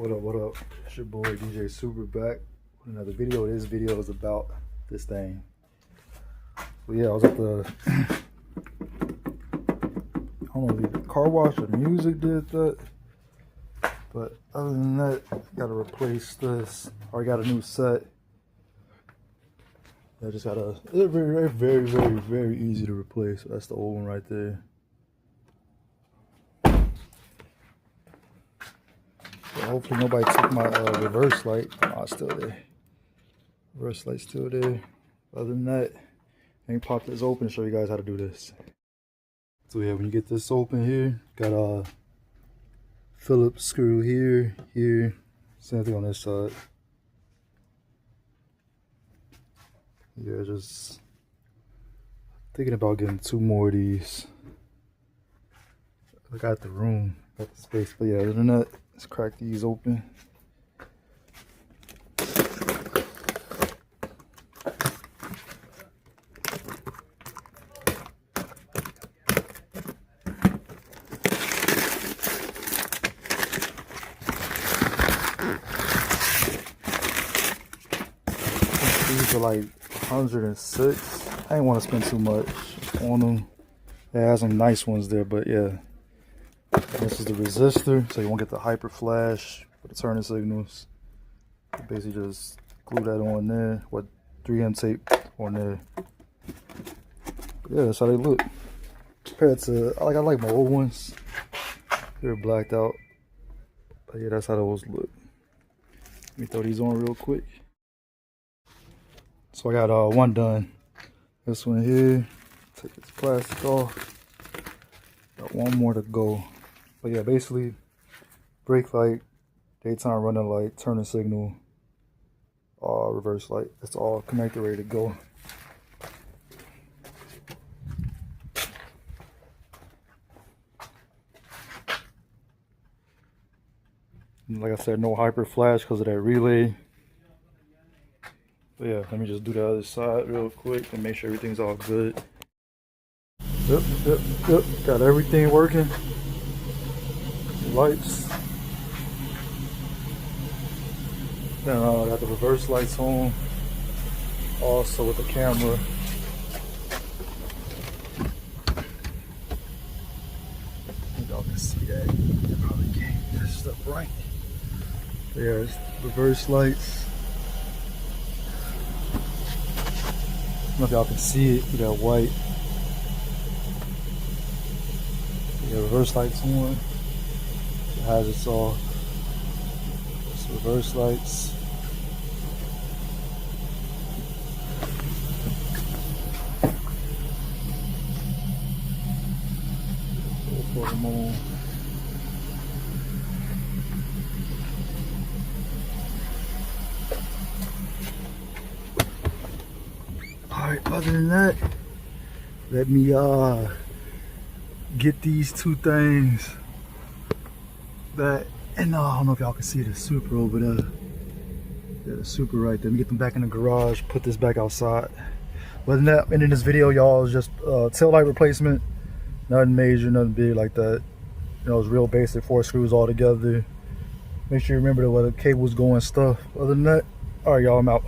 What up, what up? It's your boy DJ Super back with another video. This video is about this thing. So yeah, I was at the I don't know if the car wash or music did that. But other than that, I gotta replace this. I already got a new set. I just gotta, it's very easy to replace. That's the old one right there. So hopefully nobody took my reverse light. Oh, it's still there. Reverse light's still there. Other than that, let me pop this open and show you guys how to do this. So yeah, when you get this open here, got a Phillips screw here, here. Same thing on this side. Yeah, just thinking about getting 2 more of these. I got the room, got the space, but yeah, other than that, let's crack these open. These are like 106. I didn't want to spend too much on them. It has some nice ones there, but yeah. This is the resistor, so you won't get the hyper flash for the turning signals. You basically just glue that on there with 3M tape on there. But yeah, that's how they look. Compared to, I like my old ones. They're blacked out. But yeah, that's how those look. Let me throw these on real quick. So I got one done. This one here, take this plastic off. Got one more to go. But yeah, basically, brake light, daytime running light, turning signal, reverse light. It's all connected, ready to go. And like I said, no hyper flash because of that relay. But yeah, let me just do the other side real quick and make sure everything's all good. Yep. Got everything working. Lights. Then I got the reverse lights on. Also with the camera. Y'all can see that. You probably can't get this stuff right. There's reverse lights. I don't know if y'all can see it with that white. Yeah, reverse lights on. It has its all. It's reverse lights. For the moon. Alright, other than that, let me get these 2 things that, and I don't know if y'all can see the Super over there. Yeah, the Super right there. Let me get them back in the garage, put this back outside. Other than that, and in this video, y'all, is just tail light replacement. Nothing major, nothing big like that. You know, it's real basic, 4 screws all together. Make sure you remember where the cables go and stuff. Other than that, alright y'all, I'm out.